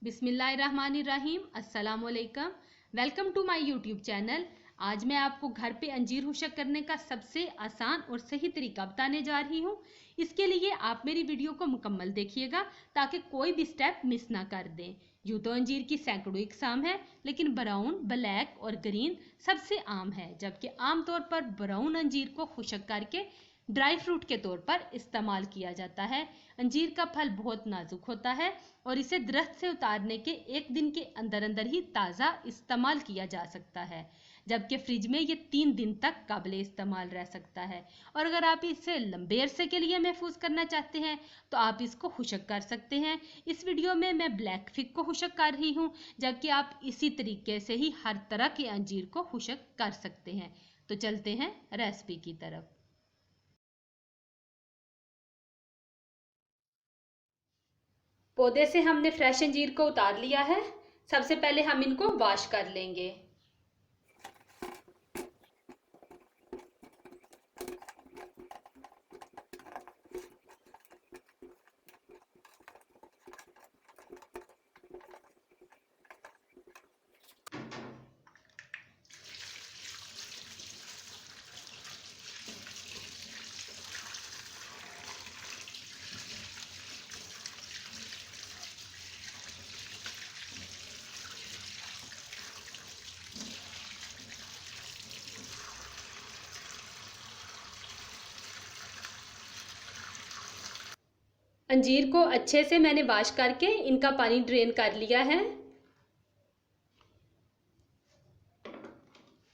बिस्मिल्लाहिर्रहमानिर्रहीम। अस्सलाम वालेकुम। Welcome to my YouTube channel. आज मैं आपको घर पे अंजीर हुशक करने का सबसे आसान और सही तरीका बताने जा रही हूँ। इसके लिए आप मेरी वीडियो को मुकम्मल देखिएगा ताकि कोई भी स्टेप मिस ना कर दें। यूँ तो अंजीर की सैकड़ों इकसाम है, लेकिन ब्राउन, ब्लैक और ग्रीन सबसे आम है, जबकि आमतौर पर ब्राउन अंजीर को खुशक करके ड्राई फ्रूट के तौर पर इस्तेमाल किया जाता है। अंजीर का फल बहुत नाजुक होता है और इसे दरख्त से उतारने के एक दिन के अंदर अंदर ही ताज़ा इस्तेमाल किया जा सकता है, जबकि फ्रिज में ये 3 दिन तक काबिले इस्तेमाल रह सकता है। और अगर आप इसे लंबे अरसे के लिए महफूज करना चाहते हैं तो आप इसको खुशक कर सकते हैं। इस वीडियो में मैं ब्लैक फिग को खुशक कर रही हूँ, जबकि आप इसी तरीके से ही हर तरह के अंजीर को खुशक कर सकते हैं। तो चलते हैं रेसिपी की तरफ। पौधे से हमने फ्रेश अंजीर को उतार लिया है। सबसे पहले हम इनको वॉश कर लेंगे। अंजीर को अच्छे से मैंने वॉश करके इनका पानी ड्रेन कर लिया है।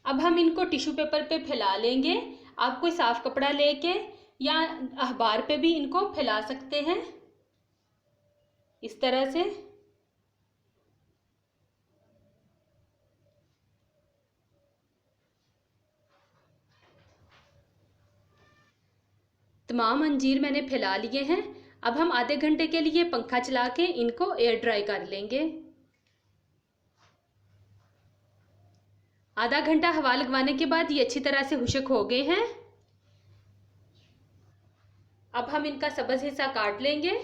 अब हम इनको टिश्यू पेपर पे फैला लेंगे। आप कोई साफ कपड़ा लेके या अखबार पे भी इनको फैला सकते हैं, इस तरह से। तमाम अंजीर मैंने फैला लिए हैं। अब हम आधे घंटे के लिए पंखा चला के इनको एयर ड्राई कर लेंगे। आधा घंटा हवा लगवाने के बाद ये अच्छी तरह से खुशक हो गए हैं। अब हम इनका सब्ज हिस्सा काट लेंगे।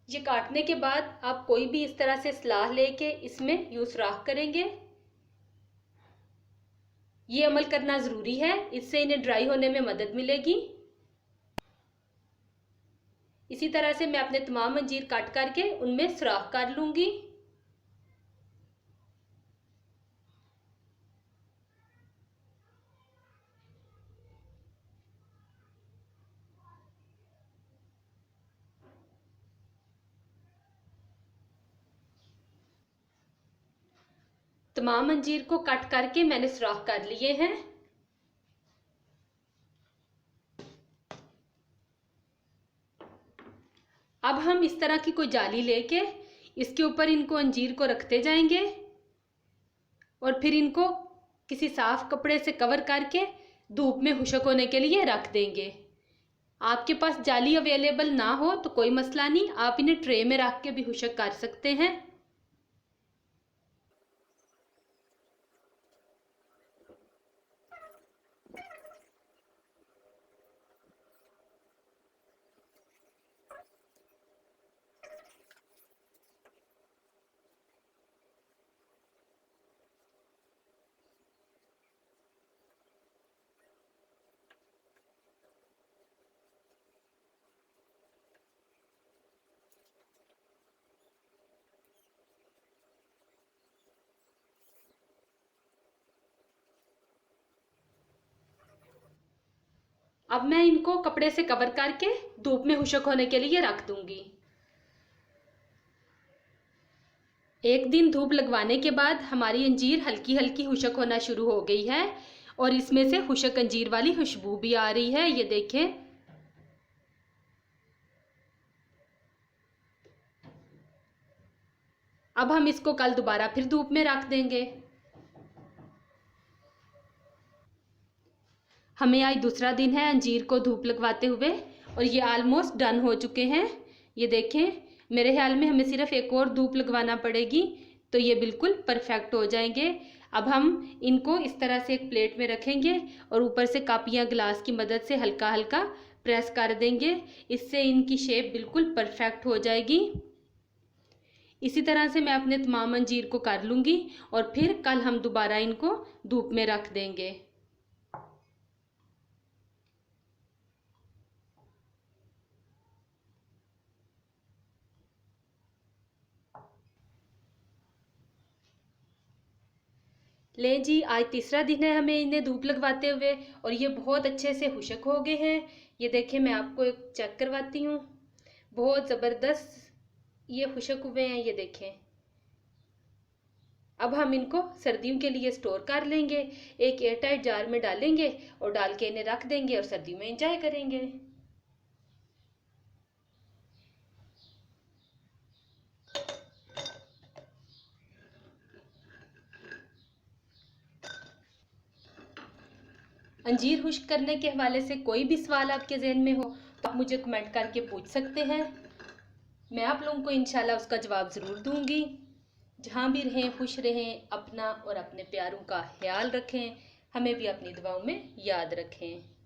ये काटने के बाद आप कोई भी इस तरह से सलाह लेके इसमें यूं सुराख करेंगे। ये अमल करना ज़रूरी है, इससे इन्हें ड्राई होने में मदद मिलेगी। इसी तरह से मैं अपने तमाम अंजीर काट करके उनमें सुराख कर लूँगी। तमाम अंजीर को कट करके मैंने सुराख कर लिए हैं। अब हम इस तरह की कोई जाली लेके इसके ऊपर इनको अंजीर को रखते जाएंगे और फिर इनको किसी साफ कपड़े से कवर करके धूप में खुशक होने के लिए रख देंगे। आपके पास जाली अवेलेबल ना हो तो कोई मसला नहीं, आप इन्हें ट्रे में रख के भी खुशक कर सकते हैं। अब मैं इनको कपड़े से कवर करके धूप में खुशक होने के लिए रख दूंगी। एक दिन धूप लगवाने के बाद हमारी अंजीर हल्की हल्की खुशक होना शुरू हो गई है और इसमें से खुशक अंजीर वाली खुशबू भी आ रही है, ये देखें। अब हम इसको कल दोबारा फिर धूप में रख देंगे। हमें आज दूसरा दिन है अंजीर को धूप लगवाते हुए और ये ऑलमोस्ट डन हो चुके हैं। ये देखें, मेरे ख्याल में हमें सिर्फ एक और धूप लगवाना पड़ेगी तो ये बिल्कुल परफेक्ट हो जाएंगे। अब हम इनको इस तरह से एक प्लेट में रखेंगे और ऊपर से कप या गिलास की मदद से हल्का हल्का प्रेस कर देंगे। इससे इनकी शेप बिल्कुल परफेक्ट हो जाएगी। इसी तरह से मैं अपने तमाम अंजीर को कर लूँगी और फिर कल हम दोबारा इनको धूप में रख देंगे। ले जी, आज तीसरा दिन है हमें इन्हें धूप लगवाते हुए और ये बहुत अच्छे से खुशक हो गए हैं। ये देखें, मैं आपको एक चेक करवाती हूँ। बहुत ज़बरदस्त ये खुशक हुए हैं, ये देखें। अब हम इनको सर्दियों के लिए स्टोर कर लेंगे, एक एयरटाइट जार में डालेंगे और डाल के इन्हें रख देंगे और सर्दियों में एंजॉय करेंगे। अंजीर खुश्क करने के हवाले से कोई भी सवाल आपके जहन में हो तो आप मुझे कमेंट करके पूछ सकते हैं। मैं आप लोगों को इंशाल्लाह उसका जवाब ज़रूर दूंगी। जहाँ भी रहें खुश रहें, अपना और अपने प्यारों का ख्याल रखें, हमें भी अपनी दुआओं में याद रखें।